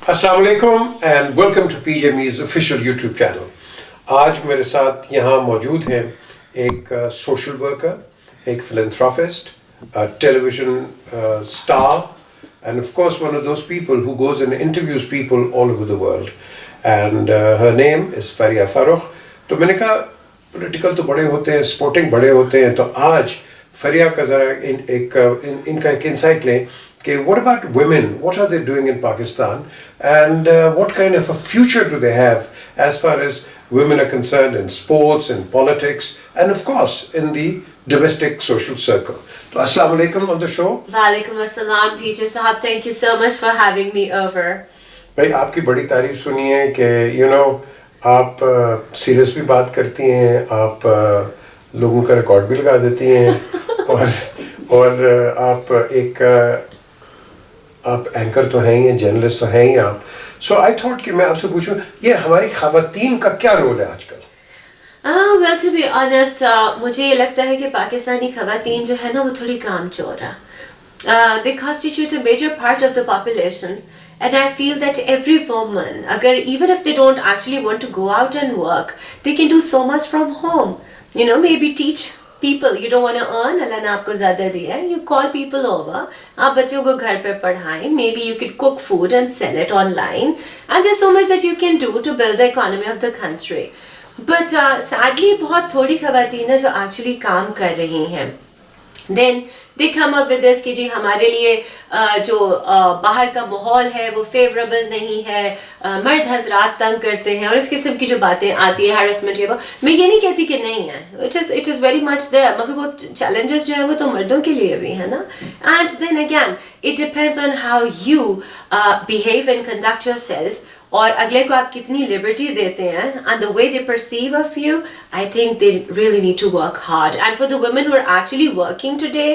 السلام علیکم and welcome to پی جے میز آفیشیل یوٹیوب چینل. آج میرے ساتھ یہاں موجود ہیں ایک سوشل ورکر, ایک philanthropist, television star, and of course one of those people who goes and interviews people all over the world, and her name is Fariha Farrukh. تو میں نے کہا پولیٹیکل تو بڑے ہوتے ہیں, اسپورٹنگ بڑے ہوتے ہیں, تو آج فریہ کا ذرا ان کا ایک انسائٹ لیں کہ what about women, what are they doing in Pakistan, and what kind of a future do they have as far as women are concerned in sports, in politics, and of course in the domestic social circle. So assalamu alaikum on the show. Walaikum assalam, PJ Sahab, thank you so much for having me over. بھائی آپ کی بڑی تعریف سنی ہے کہ آپ serious بھی بات کرتی ہیں, آپ لوگوں کا ریکارڈ بھی لگا دیتی ہیں, اور آپ ایک آپ اینکر تو ہیں ہی, جرنلسٹ تو ہیں ہی آپ. سو آئی تھاٹ کہ میں آپ سے پوچھوں یہ ہماری خواتین کا کیا رول ہے آج کل؟ Well, to be honest, مجھے یہ لگتا ہے کہ پاکستانی خواتین جو ہے نا وہ تھوڑی کام چور ہے. They constitute a major part of the population, and I feel that every woman, اگر even if they don't actually want to go out and work, they can do so much from home. Maybe teach people. You don't want to earn, اللہ نے آپ کو زیادہ دیا ہے, you call people over, آپ بچوں کو گھر پہ پڑھائیں, maybe you could cook food and sell it online, and there's so much that you can do to build the economy of the country. But sadly بہت تھوڑی خواتین ہیں جو actually کام کر رہی ہیں. Then they come up with this کہ جی ہمارے لیے جو باہر کا ماحول ہے وہ فیوریبل نہیں ہے, مرد حضرات تنگ کرتے ہیں, اور اس قسم کی جو باتیں آتی ہیں, ہیرسمنٹ ہے. وہ میں یہ نہیں کہتی کہ نہیں ہے, it is very much there, مگر وہ چیلنجز جو ہیں وہ تو مردوں کے لیے بھی ہے نا. And then again it depends on how you behave and conduct yourself, اور اگلے کو آپ کتنی لبرٹی دیتے ہیں, and the way they perceive of you, I think they really need to work hard. And for the women who are actually working today,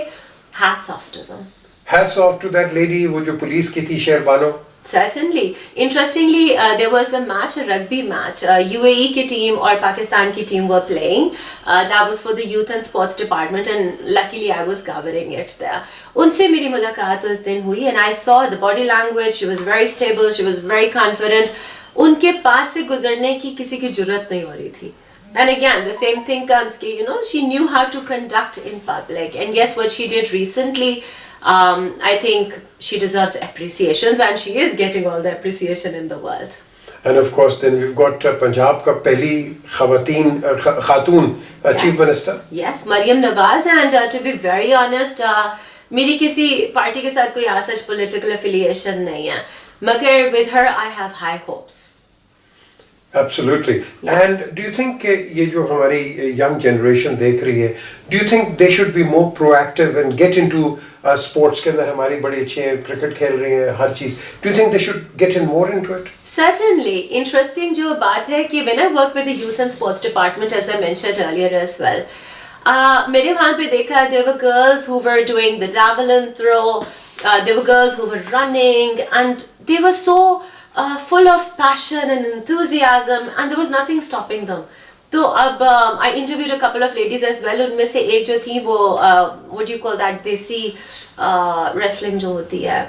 hats off to them. Hats off to that lady وہ جو police کی تھی, شیر Bano. Certainly. Interestingly, there was a match, a rugby match. UAE ki team اور Pakistan ki team were playing. That was for the youth and sports department, and luckily I was covering it there. ان سے میری ملاقات اس دن ہوئی, and I saw the body language. She was very stable, she was very confident. ان کے پاس سے گزرنے کی کسی کی جرت نہیں ہو رہی تھی. And again, the same thing comes کہ she knew how to conduct in public. And yes, what she did recently, I think she deserves appreciations, and she is getting all the appreciation in the world. And of course then we've got Punjab کا پہلی خاتون chief minister. Yes, Maryam Nawaz. And to be very honest, میری کسی party کے ساتھ کوئی such political affiliation نہیں ہے, مگر with her I have high hopes. Absolutely. Yes. And do you think کہ یہ جو ہماری young generation دیکھ رہی ہے, do you think they should be more proactive and get into sports کے اندر ہماری بڑی اچھے ہیں, کرکٹ کھیل رہی ہیں, ہر چیز, do you think they should get in more into it? Certainly. Interesting جو بات ہے کہ when I work with the youth and sports department, as I mentioned earlier as well, میرے وہاں پہ دیکھا there were girls who were doing the javelin throw, there were girls who were running, and they were so full of passion and enthusiasm, and there was nothing stopping them. تو اب I interviewed a couple of ladies as well. ان میں سے ایک جو تھی وہ what do you call that, دیسی wrestling جو ہوتی ہے,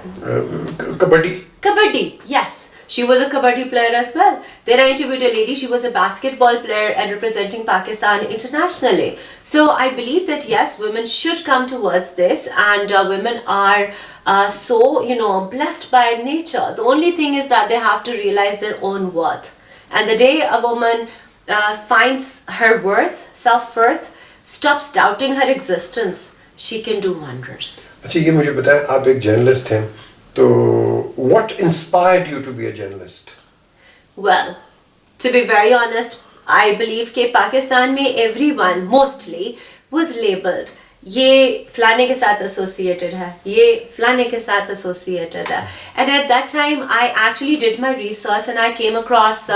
kabaddi. Yes, she was a kabaddi player as well. Then I interviewed a lady, she was a basketball player and representing Pakistan internationally. So I believe that yes, women should come towards this, and women are so blessed by nature. The only thing is that they have to realize their own worth, and the day a woman finds her worth, self-worth, stops doubting her existence, she can do wonders. اچھا یہ مجھے بتائیں, آپ ایک journalist ہیں, تو what inspired you to be a journalist? Well, to be very honest, I believe کہ پاکستان میں everyone mostly was labeled. یہ فلانے کے ساتھ associated ہے, یہ فلانے کے ساتھ associated ہے. And at that time, I actually did my research, and I came across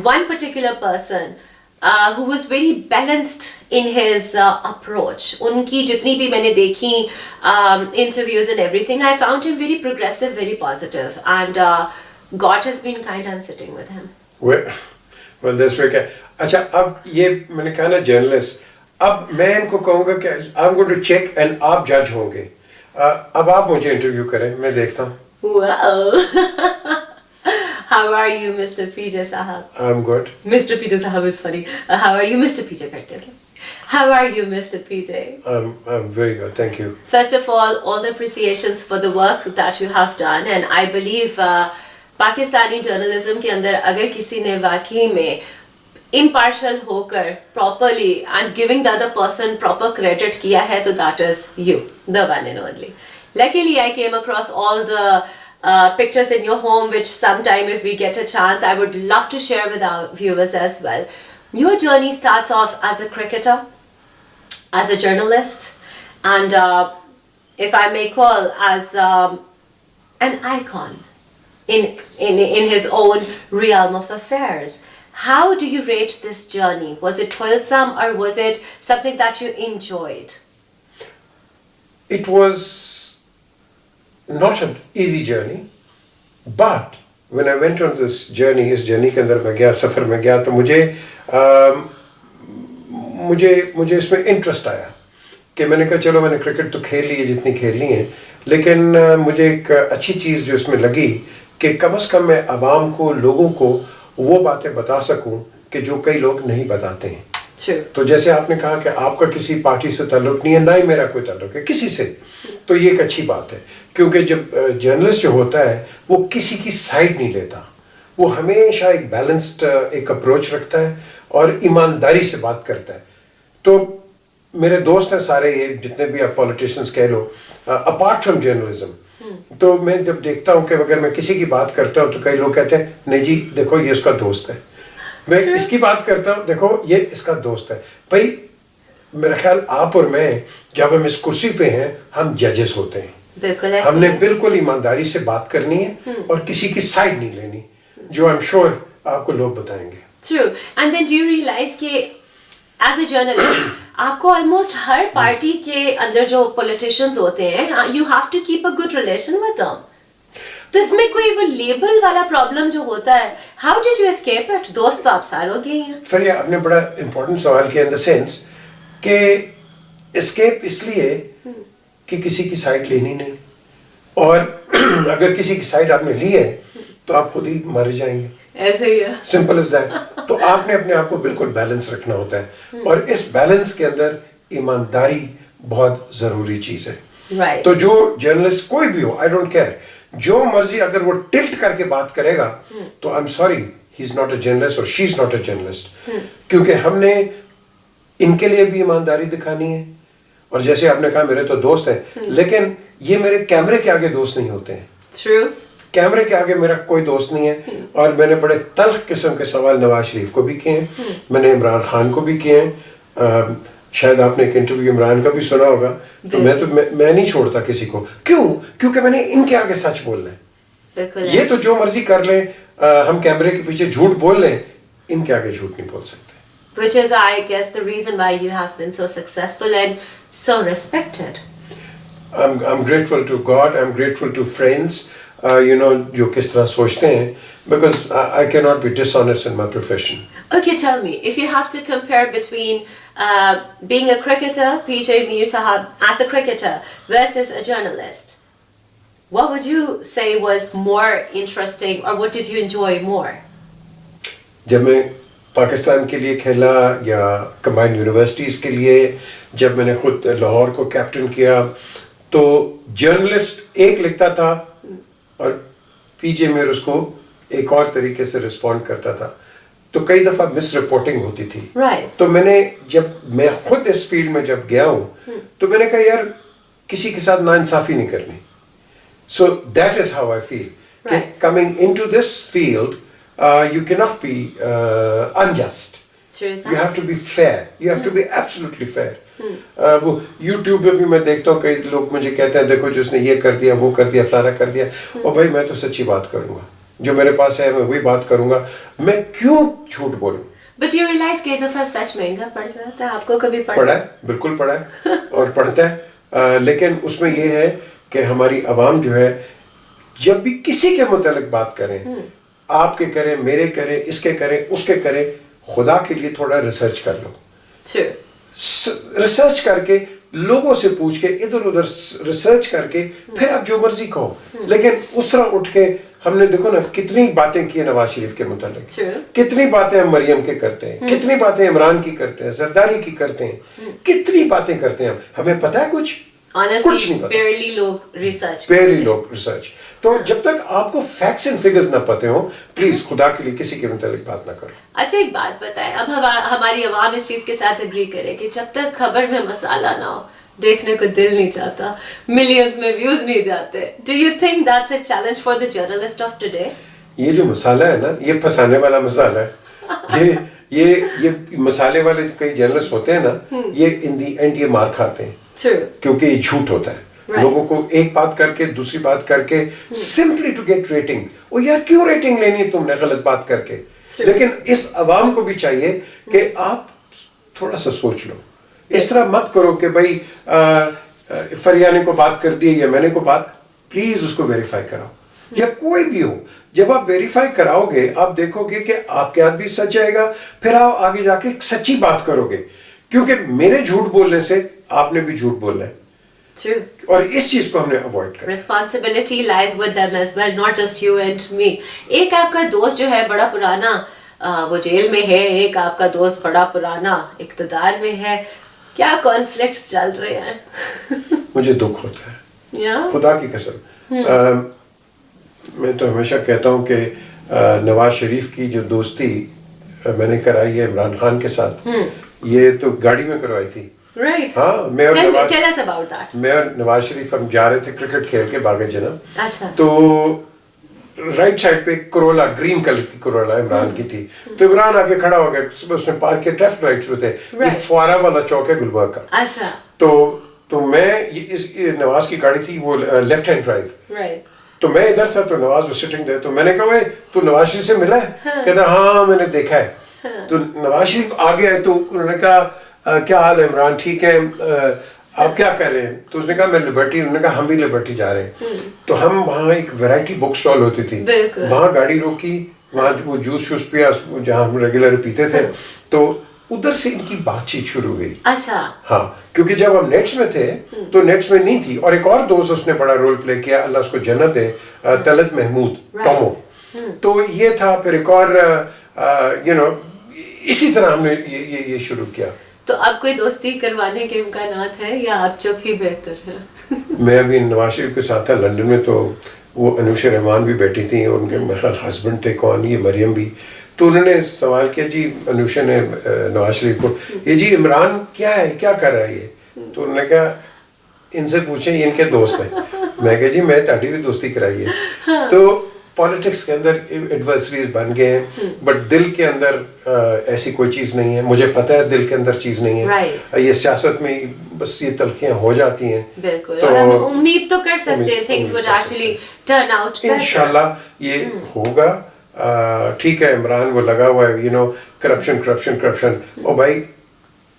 one particular person who was very balanced in his approach. ان کی جتنی بھی میں نے دیکھی interviews and everything, I found him very progressive, very positive, and God has been kind. I'm sitting with him. Well, that's very good. اچھا اب یہ میں نے کہا نا جرنلسٹ, اب میں ان کو کہوں گا کہ I'm going to check and آپ جج ہوں گے. اب آپ مجھے انٹرویو کریں, میں دیکھتا ہوں. Wow. How are you, Mr. PJ Sahab? I'm good. Mr. PJ Sahab is funny. How are you, Mr. PJ? کرتے ہیں. How are you, Mr. PJ? I'm very good, thank you. First of all the appreciations for the work that you have done, and I believe Pakistani journalism کے اندر اگر کسی نے واقعی میں impartial ہو کر properly and giving the other person proper credit کیا ہے تو that is you, the one and only. Luckily I came across all the pictures in your home, which sometime if we get a chance I would love to share with our viewers as well. Your journey starts off as a cricketer, as a journalist, and if I may call as an icon in his own realm of affairs. How do you rate this journey? Was it toilsome or was it something that you enjoyed? It was not an easy journey, but when I went on this journey, us journey کے اندر میں گیا, سفر میں گیا, تو مجھے اس میں interest آیا کہ میں نے کہا چلو میں نے کرکٹ تو کھیل لی ہے جتنی کھیلنی ہے, لیکن مجھے ایک اچھی چیز جو اس میں لگی کہ کم از کم میں عوام کو, لوگوں کو وہ باتیں بتا سکوں کہ جو کئی لوگ نہیں بتاتے ہیں. تو جیسے آپ نے کہا کہ آپ کا کسی پارٹی سے تعلق نہیں ہے, نہ ہی میرا کوئی تعلق ہے کسی سے, تو یہ ایک اچھی بات ہے, کیونکہ جب جرنلسٹ جو ہوتا ہے وہ کسی کی سائڈ نہیں لیتا, وہ ہمیشہ ایک بیلنسڈ ایک اپروچ رکھتا ہے اور ایمانداری سے بات کرتا ہے. تو میرے دوست ہیں سارے, یہ جتنے بھی آپ پولیٹیشنز کہہ لو, اپارٹ فرام جرنلزم, تو میں جب دیکھتا ہوں کہ اگر میں کسی کی بات کرتا ہوں تو کئی لوگ کہتے ہیں نہیں جی دیکھو یہ اس کا دوست ہے, میں اس کی بات کرتا ہوں دیکھو یہ اس کا دوست ہے. بھائی میرا خیال آپ اور میں جب ہم اس کرسی پہ ہیں ہم ججز ہوتے ہیں, ہم نے بالکل ایمانداری سے بات کرنی ہے اور کسی کی سائڈ نہیں لینی, جو I'm sure آپ کو لوگ بتائیں گے. True. And then do you realize کہ as a journalist آپ کو almost ہر پارٹی کے اندر جو politicians ہوتے ہیں you have to keep a good relation with them. تو اس میں کوئی وہ لیبل والا پرابلم جو ہوتا ہے, how did you escape it? دوست تو آپ ساروں کے ہی ہیں. پھر آپ نے بڑا امپورٹنٹ سوال کیا, in the sense کہ اسکیپ اس لیے کہ کسی کی سائڈ لینی نہیں, اور اگر کسی کی سائڈ آپ نے لی ہے تو آپ خود ہی مارے جائیں گے, ایسے ہی ہے, سمپل از دیٹ. تو آپ نے اپنے آپ کو بالکل بیلنس رکھنا ہوتا ہے, اور اس بیلنس کے اندر ایمانداری بہت ضروری چیز ہے. تو جو جرنلسٹ کوئی بھی ہو, آئی ڈونٹ کیئر, جو مرضی اگر وہ ٹلٹ کر کے بات کرے گا تو I am sorry, he is not a journalist اور شی از ناٹ اے جرنلسٹ, کیونکہ ہم نے ان کے لیے بھی ایمانداری دکھانی ہے. اور جیسے آپ نے کہا میرے تو دوست ہیں, لیکن یہ میرے کیمرے کے آگے دوست نہیں ہوتے ہیں. True. کیمرے کے آگے میرا کوئی دوست نہیں ہے, اور میں نے بڑے تلخ قسم کے سوال نواز شریف کو بھی کیے ہیں, میں نے عمران خان کو بھی کیے ہیں, شاید آپ نے ایک انٹرویو عمران کا بھی سنا ہوگا, تو میں نہیں چھوڑتا کسی کو. کیوں؟ کیونکہ میں نے ان کے آگے سچ بولنا ہے. یہ تو جو مرضی کر لیں, ہم کیمرے کے پیچھے جھوٹ بول لیں, ان کے آگے جھوٹ نہیں بول سکتے. Which is, I guess, the reason why you have been so successful and so respected. I'm grateful to God, I'm grateful to friends, جو کس طرح سوچتے ہیں, because I cannot be dishonest in my profession. Okay, tell me, if you have to compare between being a cricketer, PJ Mir Sahab, as a cricketer, versus a journalist, what would you say was more interesting, or what did you enjoy more? جب میں پاکستان کے لیے کھیلا یا combined universities کے لیے, جب میں نے خود لاہور کو کیپٹن کیا, تو جرنلسٹ ایک لکھتا تھا اور پی جے میر اس کو ایک اور طریقے سے رسپونڈ کرتا تھا, تو کئی دفعہ مس رپورٹنگ ہوتی تھی. تو میں نے جب میں خود اس فیلڈ میں جب گیا ہوں تو میں نے کہا یار کسی کے ساتھ ناانصافی نہیں کرنی. So that is how I feel کہ coming into this field you cannot be unjust. You have to be fair. You have to be absolutely fair. وہ یوٹیوب پہ بھی میں دیکھتا ہوں کئی لوگ مجھے کہتے ہیں دیکھو جس نے یہ کر دیا, وہ کر دیا, فلانا کر دیا. اور بھائی میں تو سچی بات کروں گا, جو میرے پاس ہے میں وہی بات کروں گا, میں کیوں جھوٹ بولوں. But you realize کہ دفعہ سچ مہنگا پڑ جاتا ہے, آپ کو کبھی پڑھا ہے, بالکل پڑھا ہے اور پڑھتا ہے, لیکن اس میں یہ ہے کہ ہماری عوام جو ہے جب بھی کسی کے متعلق بات کریں, آپ کے کریں, میرے کریں, اس کے کریں, اس کے کریں, خدا کے لیے تھوڑا ریسرچ کر لو. ریسرچ کر کے لوگوں سے پوچھ کے ادھر ادھر ریسرچ کر کے پھر آپ جو مرضی کہو, لیکن اس طرح اٹھ کے ہم نے دیکھو نا کتنی باتیں کی ہیں نواز شریف کے متعلق, کتنی باتیں ہم مریم کے کرتے ہیں, کتنی باتیں عمران کی کرتے ہیں, زرداری کی کرتے ہیں, کتنی باتیں کرتے ہیں ہمیں پتہ ہے کچھ نہیں پتا. بیرلی لوگ ریسرچ. تو جب تک آپ کو فیکٹس اینڈ فگرز نہ پتے ہوں, پلیز خدا کے لیے کسی کے متعلق بات نہ کرو. اچھا ایک بات بتائیں, اب ہماری عوام اس چیز کے ساتھ اگری کرے کہ جب تک خبر میں مسالہ نہ ہو دیکھنے کو دل نہیں چاہتا, ملینز میں ویوز نہیں جاتے. Do you think that's a challenge for the journalist of today? یہ جو مسالہ ہے نا, یہ پھنسانے والا مسالہ ہے. یہ مسالے والے کئی جرنلسٹ ہوتے ہیں نا, یہ ان دی اینڈ یہ مار کھاتے ہیں کیونکہ یہ جھوٹ ہوتا ہے. لوگوں کو ایک بات کر کے دوسری بات کر کے سمپلی ٹو گیٹ ریٹنگ. او یار کیوں ریٹنگ لینی تم نے غلط بات کر کے؟ لیکن اس عوام کو بھی چاہیے کہ آپ تھوڑا سا سوچ لو. اس طرح مت کرو کہ بھائی فریانے کو بات کر دی یا میں نے کو بات, پلیز اس کو ویریفائی کراؤ. یا کوئی بھی ہو, جب آپ ویریفائی کراؤ گے آپ دیکھو گے کہ آپ کے ہاتھ بھی سچ آئے گا, پھر آپ آگے جا کے سچی بات کرو گے. کیونکہ میرے جھوٹ بولنے سے آپ نے بھی جھوٹ بولنا ہے. اور اس چیز کو ہم نے اوائڈ کرنا. Responsibility lies with them as well, not just you and me. ایک آپ کا دوست جو ہے بڑا پرانا وہ جیل میں ہے, ایک آپ کا دوست بڑا پرانا اقتدار میں ہے, کیا کانفلکٹس چل رہے ہیں؟ مجھے دکھ ہوتا ہے خدا کی قسم. میں تو ہمیشہ کہتا ہوں کہ نواز شریف کی جو دوستی میں نے کرائی ہے عمران خان کے ساتھ, یہ تو گاڑی میں کروائی تھی. ہاں, میں اور نواز شریف ہم جا رہے تھے کرکٹ کھیل کے باغ جناب, تو رائٹ سائڈ پہ کرولا, گرین کلر کی کرولا عمران کی تھی, تو عمران آگے کھڑا ہو گیا, اس نے پارک کیا, ٹریفک لائٹس پہ تھے, یہ فوارہ والا چوک ہے گلبرگہ کا. تو میں اس نواز کی گاڑی تھی وہ لیفٹ ہینڈ ڈرائیو, تو میں ادھر تھا تو نواز وہ سٹنگ دے, تو میں نے کہا تو نواز شریف سے ملا ہے؟ کہتا ہاں میں نے دیکھا ہے. تو نواز شریف آگے آئے تو انہوں نے کہا کیا حال ہے عمران, ٹھیک ہے, آپ کیا کر رہے ہیں؟ تو اس نے کہا میں لبرٹی, انہوں نے کہا ہم بھی لبرٹی جا رہے ہیں. تو ہم وہاں ایک ویرائٹی بک سٹال ہوتی تھی, وہاں گاڑی روکی, وہاں وہ جوس شوس پیا جہاں ہم ریگولر پیتے تھے, تو ادھر سے ان کی بات چیت شروع ہوئی. اچھا ہاں, کیونکہ جب ہم نیٹس میں تھے تو نیٹس میں نہیں تھی, اور ایک اور دوست اس نے بڑا رول پلے کیا, اللہ اس کو جنت دے, طلعت محمود ٹومو. تو یہ تھا, پھر ایک اور اسی طرح ہم نے یہ شروع کیا. تو اب کوئی دوستی کروانے کے امکانات ہیں یا آپ چپ ہی بہتر ہیں؟ میں ابھی نواز شریف کے ساتھ تھا لنڈن میں, تو وہ انوشا رحمان بھی بیٹھی تھیں, اور ان کے میرے خیال ہسبینڈ تھے, کون, یہ مریم بھی. تو انہوں نے سوال کیا, جی انوشا نے نواز شریف کو, یہ جی عمران کیا ہے, کیا کر رہا ہے یہ؟ تو انہوں نے کہا ان سے پوچھیں یہ ان کے دوست ہیں. میں کہا جی میں تہاڈی بھی دوستی کرائی ہے. تو پالیٹکس کے اندر ایڈورسریز بن گئے ہیں, بٹ دل کے اندر ایسی کوئی چیز نہیں ہے. مجھے پتہ ہے دل کے اندر چیز نہیں ہے, یہ سیاست میں بس یہ تلخیاں ہو جاتی ہیں. بالکل, اور ہم امید تو کر سکتے ہیں things would actually turn out better. انشاءاللہ یہ ہوگا. ٹھیک ہے, عمران وہ لگا ہوا ہے کرپشن. او بھائی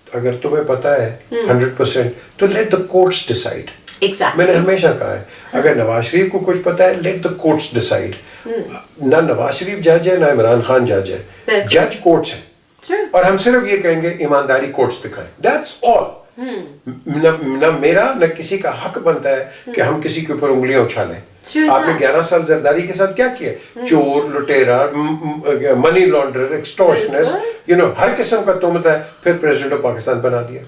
اگر تمہیں پتہ ہے 100% تو لیٹ دا کورٹس ڈیسائیڈ. میں نے ہمیشہ کہا ہے اگر نواز شریف کو کچھ پتا ہے, لیٹ دا کورٹس ڈیسائیڈ. نہ نواز شریف جج ہے نہ عمران خان جج ہے, جج کورٹس ہیں, اور ہم صرف یہ کہیں گے ایمانداری کورٹس دکھائیں. That's all. نہ میرا نہ کسی کا حق بنتا ہے کہ ہم کسی کے اوپر انگلیاں اچھالیں. آپ نے 11 سال زرداری کے ساتھ کیا کیا, چور, لٹیرا, منی لانڈرر, ایکسٹورشنر, ہر قسم کا تہمت ہے, پھر پریزیڈنٹ آف پاکستان بنا دیا.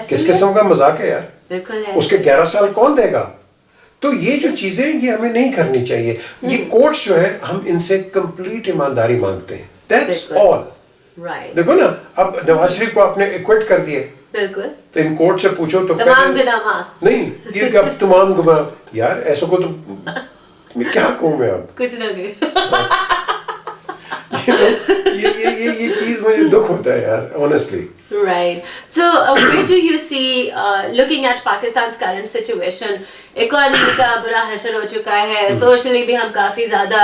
کس قسم کا مذاق ہے یار, اس کے 11 سال کون دے گا؟ تو یہ جو چیزیں یہ ہمیں نہیں کرنی چاہیے. یہ کورٹس جو ہے ہم ان سے کمپلیٹ ایمانداری مانگتے ہیں. That's all. دیکھو نا, اب نواز شریف کو آپ نے ایکویٹ کر دیے, بالکل, تو ان کورٹ سے پوچھو تو تمام گناہات نہیں, یہ کہ اب تمام گناہ, یار ایسا کو تو کیا کہوں میں اب, کچھ نہ کہ یہ چیز مجھے دکھ ہوتا ہے یار, honestly. Right. So, where do you see, looking at Pakistan's current situation, economy کا برا حشر ہو چکا ہے, socially بھی ہم کافی زیادہ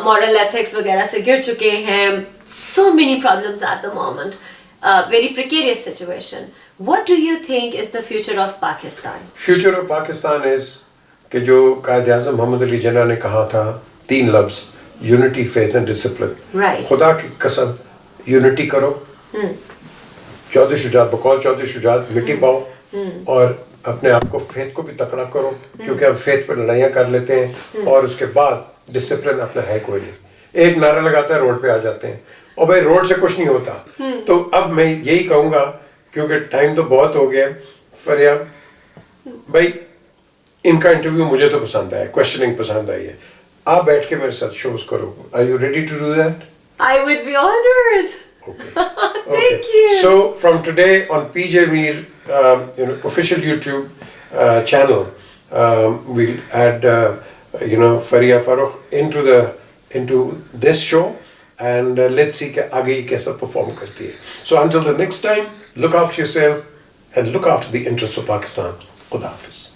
moral ethics وغیرہ سے گر چکے ہیں, so many problems at the moment, very precarious situation. What do you think is the future of Pakistan? Future of Pakistan is کہ جو قائد اعظم محمد علی جناح نے کہا تھا 3 لفظ, unity, faith and discipline. Right. خدا کی قسم unity کرو, چودھری شجاعت بقول چودھری شجاعت مٹی پاؤ, اور اپنے آپ کو فیتھ کو بھی تکڑا کرو, کیونکہ ہم فیتھ پر لڑائیاں کر لیتے ہیں, اور اس کے بعد ڈسپلن اپنا ہے کوئی نہیں. ایک نعرہ لگاتا ہے روڈ پہ آ جاتے ہیں, اور بھائی روڈ سے کچھ نہیں ہوتا. تو اب میں یہی کہوں گا, کیونکہ ٹائم تو بہت ہو گیا, فریہ بھائی ان کا انٹرویو مجھے تو پسند آیا, کوشچننگ پسند آئی ہے, آپ بیٹھ کے میرے ساتھ شوز کرو. Are you ready to do that? I would be honored. Okay. Thank you. So from today on PJ Mir official YouTube channel, we'll add Faria Farooq into this show, and let's see کہ آگے کیسا perform کرتی ہے. So until the next time, look after yourself and look after the interests of Pakistan. خدا حافظ.